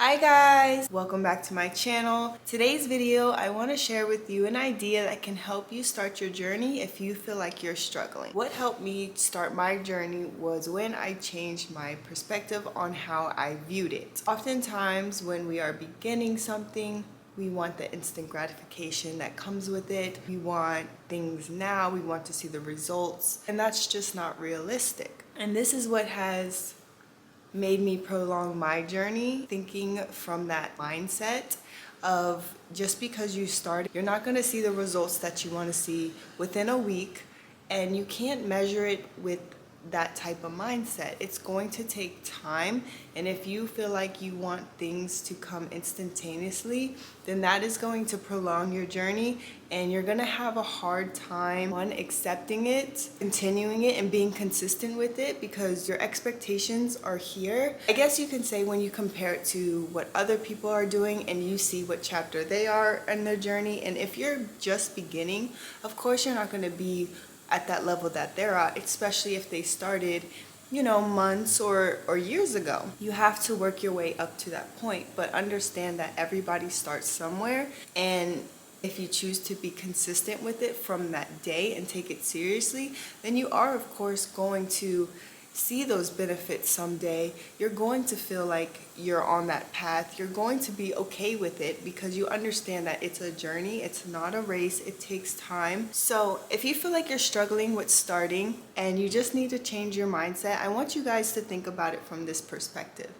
Hi guys, welcome back to my channel. Today's video, I want to share with you an idea that can help you start your journey if you feel like you're struggling. What helped me start my journey was when I changed my perspective on how I viewed it. Oftentimes when we are beginning something, we want the instant gratification that comes with it. We want things now, we want to see the results, and that's just not realistic. And this is what has made me prolong my journey, thinking from that mindset of just because you start, you're not going to see the results that you want to see within a week, and you can't measure it with that type of mindset. It's going to take time, and if you feel like you want things to come instantaneously, then that is going to prolong your journey, and you're going to have a hard time on accepting it, continuing it, and being consistent with it because your expectations are here. I guess you can say when you compare it to what other people are doing and you see what chapter they are in their journey, and if you're just beginning, of course you're not going to be at that level that they're at, especially if they started, months or years ago. You have to work your way up to that point, but understand that everybody starts somewhere, and if you choose to be consistent with it from that day and take it seriously, then you are of course going to see those benefits someday. You're going to feel like you're on that path. You're going to be okay with it because you understand that it's a journey. It's not a race. It takes time. So if you feel like you're struggling with starting and you just need to change your mindset, I want you guys to think about it from this perspective.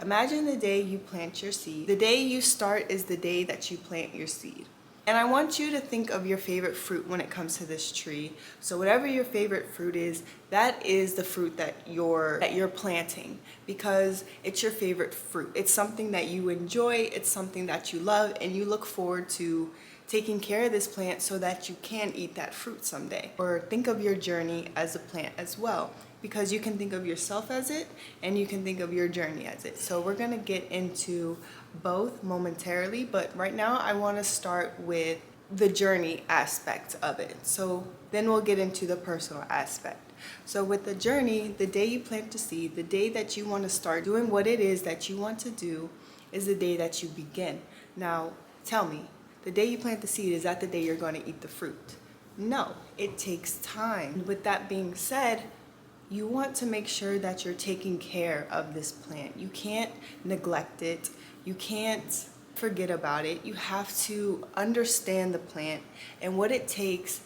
Imagine the day you plant your seed. The day you start is the day that you plant your seed. And I want you to think of your favorite fruit when it comes to this tree. So whatever your favorite fruit is, that is the fruit that you're planting, because it's your favorite fruit. It's something that you enjoy, it's something that you love, and you look forward to taking care of this plant so that you can eat that fruit someday. Or think of your journey as a plant as well, because you can think of yourself as it and you can think of your journey as it. So we're gonna get into both momentarily, but right now I want to start with the journey aspect of it. So then we'll get into the personal aspect. So with the journey, the day you plant the seed, the day that you want to start doing what it is that you want to do is the day that you begin. Now tell me, the day you plant the seed, is that the day you're going to eat the fruit? No, it takes time. With that being said, you want to make sure that you're taking care of this plant. You can't neglect it. You can't forget about it. You have to understand the plant and what it takes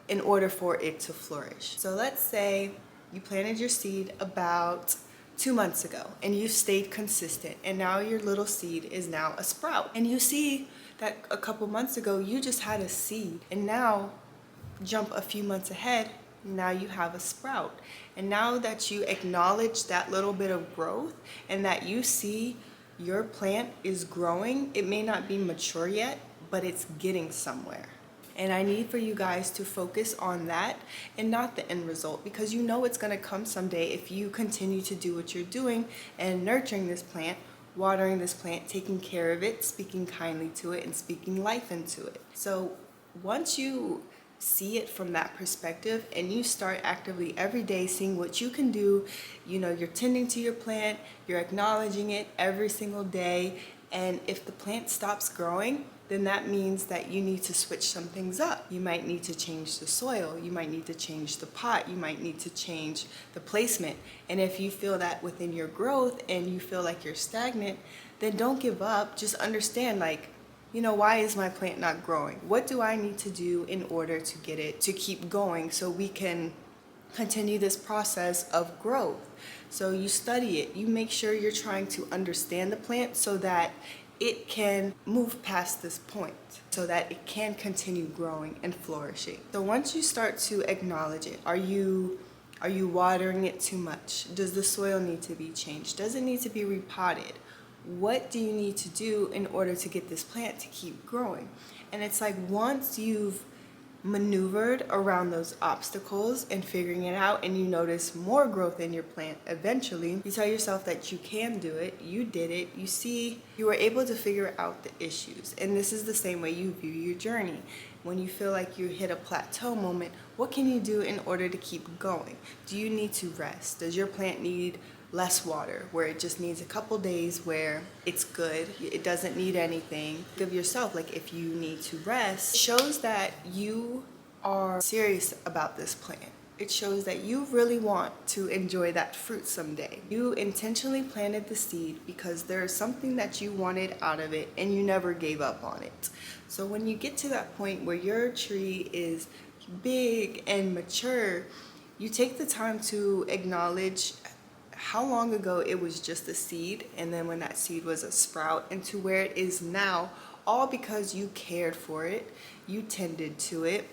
in order for it to flourish. So let's say you planted your seed about 2 months ago and you stayed consistent, and now your little seed is now a sprout. And you see that a couple months ago you just had a seed, and now jump a few months ahead, now you have a sprout. And now that you acknowledge that little bit of growth and that you see your plant is growing, it may not be mature yet, but it's getting somewhere. And I need for you guys to focus on that and not the end result, because you know it's going to come someday if you continue to do what you're doing and nurturing this plant, watering this plant, taking care of it, speaking kindly to it, and speaking life into it. So once you see it from that perspective and you start actively every day seeing what you can do, you're tending to your plant, you're acknowledging it every single day, and if the plant stops growing, then that means that you need to switch some things up. You might need to change the soil, you might need to change the pot, you might need to change the placement. And if you feel that within your growth and you feel like you're stagnant, then don't give up. Just understand, why is my plant not growing? What do I need to do in order to get it to keep going so we can continue this process of growth? So you study it. You make sure you're trying to understand the plant so that it can move past this point, so that it can continue growing and flourishing. So once you start to acknowledge it, are you watering it too much? Does the soil need to be changed? Does it need to be repotted? What do you need to do in order to get this plant to keep growing? And it's like once you've maneuvered around those obstacles and figuring it out, and you notice more growth in your plant, eventually you tell yourself that you can do it, you did it, you see you were able to figure out the issues. And this is the same way you view your journey. When you feel like you hit a plateau moment, what can you do in order to keep going? Do you need to rest? Does your plant need less water, where it just needs a couple days where it's good, it doesn't need anything. Give yourself, like if you need to rest, it shows that you are serious about this plan. It shows that you really want to enjoy that fruit someday. You intentionally planted the seed because there is something that you wanted out of it and you never gave up on it. So when you get to that point where your tree is big and mature, you take the time to acknowledge how long ago it was just a seed, and then when that seed was a sprout into where it is now, all because you cared for it, you tended to it,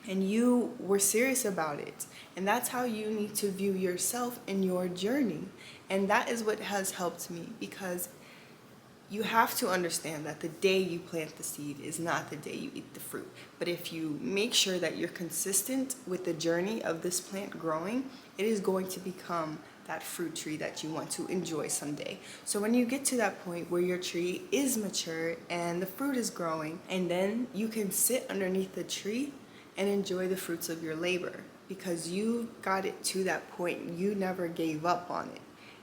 and you were serious about it. And that's how you need to view yourself in your journey. And that is what has helped me, because you have to understand that the day you plant the seed is not the day you eat the fruit. But if you make sure that you're consistent with the journey of this plant growing, it is going to become that fruit tree that you want to enjoy someday. So when you get to that point where your tree is mature and the fruit is growing, and then you can sit underneath the tree and enjoy the fruits of your labor, because you got it to that point. You never gave up on it.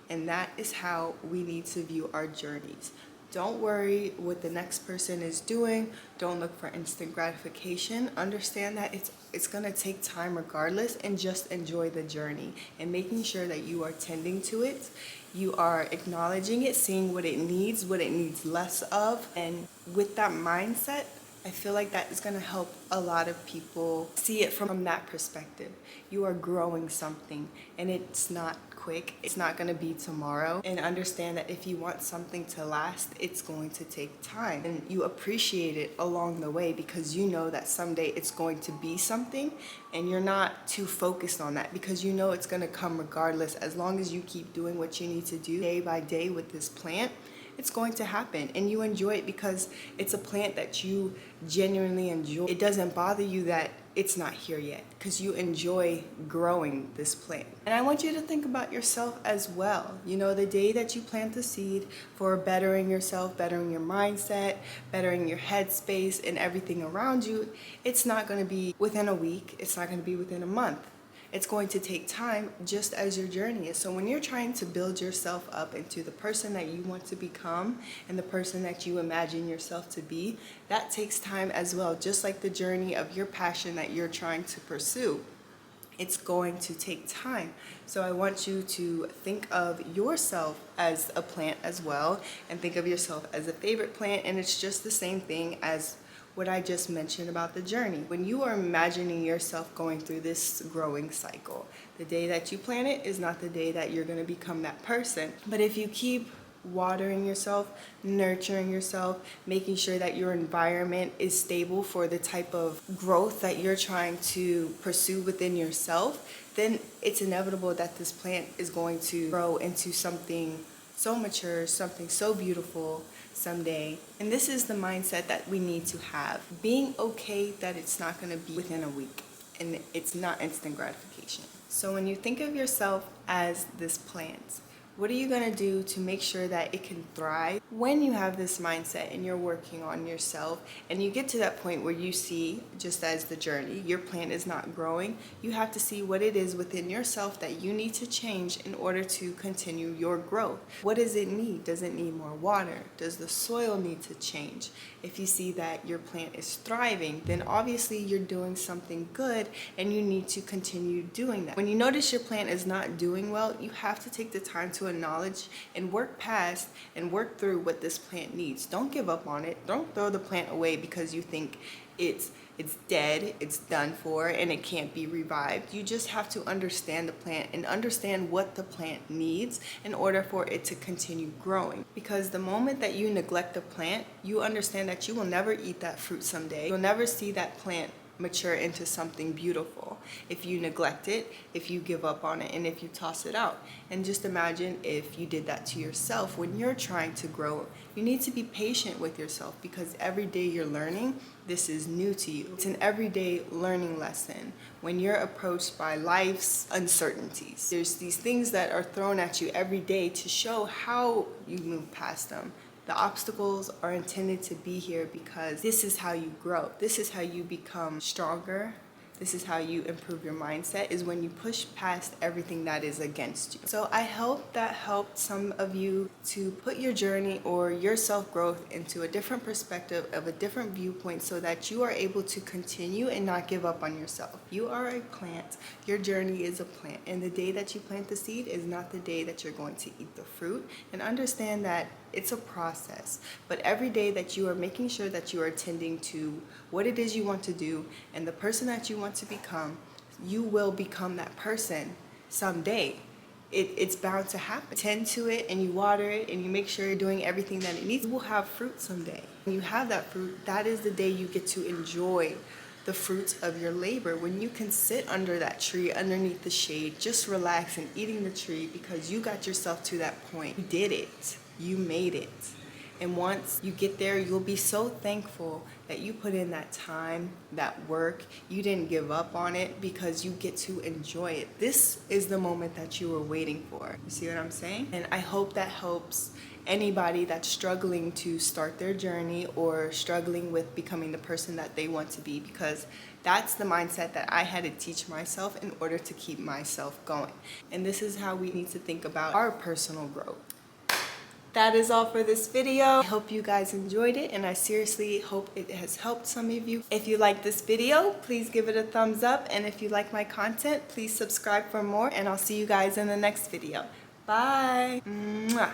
And that is how we need to view our journeys. Don't worry what the next person is doing. Don't look for instant gratification. Understand that it's gonna take time regardless, and just enjoy the journey and making sure that you are tending to it. You are acknowledging it, seeing what it needs less of. And with that mindset, I feel like that is going to help a lot of people see it from that perspective. You are growing something, and it's not quick. It's not going to be tomorrow. And understand that if you want something to last, it's going to take time. And you appreciate it along the way, because you know that someday it's going to be something, and you're not too focused on that, because you know it's going to come regardless. As long as you keep doing what you need to do day by day with this plant, it's going to happen, and you enjoy it because it's a plant that you genuinely enjoy. It doesn't bother you that it's not here yet, because you enjoy growing this plant. And I want you to think about yourself as well. You know, the day that you plant the seed for bettering yourself, bettering your mindset, bettering your headspace and everything around you, it's not going to be within a week. It's not going to be within a month. It's going to take time, just as your journey is. So when you're trying to build yourself up into the person that you want to become and the person that you imagine yourself to be, that takes time as well. Just like the journey of your passion that you're trying to pursue, it's going to take time. So I want you to think of yourself as a plant as well, and think of yourself as a favorite plant. And it's just the same thing as what I just mentioned about the journey. When you are imagining yourself going through this growing cycle, the day that you plant it is not the day that you're going to become that person. But if you keep watering yourself, nurturing yourself, making sure that your environment is stable for the type of growth that you're trying to pursue within yourself, then it's inevitable that this plant is going to grow into something so mature, something so beautiful someday. And this is the mindset that we need to have. Being okay that it's not going to be within a week, and it's not instant gratification. So when you think of yourself as this plant, what are you going to do to make sure that it can thrive? When you have this mindset and you're working on yourself, and you get to that point where you see, just as the journey, your plant is not growing, you have to see what it is within yourself that you need to change in order to continue your growth. What does it need? Does it need more water? Does the soil need to change? If you see that your plant is thriving, then obviously you're doing something good, and you need to continue doing that. When you notice your plant is not doing well, you have to take the time to acknowledge and work past and work through what this plant needs. Don't give up on it. Don't throw the plant away because you think it's dead, it's done for, and it can't be revived. You just have to understand the plant and understand what the plant needs in order for it to continue growing. Because the moment that you neglect the plant, you understand that you will never eat that fruit someday. You'll never see that plant mature into something beautiful if you neglect it, if you give up on it, and if you toss it out. And just imagine if you did that to yourself when you're trying to grow. You need to be patient with yourself, because every day you're learning, this is new to you. It's an everyday learning lesson when you're approached by life's uncertainties. There's these things that are thrown at you every day to show how you move past them. The obstacles are intended to be here because this is how you grow. This is how you become stronger, This is how you improve your mindset, is when you push past everything that is against you. So I hope that helped some of you to put your journey or your self-growth into a different perspective, of a different viewpoint, so that you are able to continue and not give up on yourself. You are a plant. Your journey is a plant. And the day that you plant the seed is not the day that you're going to eat the fruit. And understand that it's a process. But every day that you are making sure that you are tending to what it is you want to do and the person that you want to become, you will become that person someday. It's bound to happen. Tend to it and you water it and you make sure you're doing everything that it needs. You will have fruit someday. When you have that fruit, that is the day you get to enjoy the fruits of your labor. When you can sit under that tree, underneath the shade, just relax and eating the tree because you got yourself to that point. You did it. You made it. And once you get there, you'll be so thankful that you put in that time, that work. You didn't give up on it because you get to enjoy it. This is the moment that you were waiting for. You see what I'm saying? And I hope that helps anybody that's struggling to start their journey or struggling with becoming the person that they want to be, because that's the mindset that I had to teach myself in order to keep myself going. And this is how we need to think about our personal growth. That is all for this video. I hope you guys enjoyed it, and I seriously hope it has helped some of you. If you like this video, please give it a thumbs up, and if you like my content, please subscribe for more, and I'll see you guys in the next video. Bye. Mwah.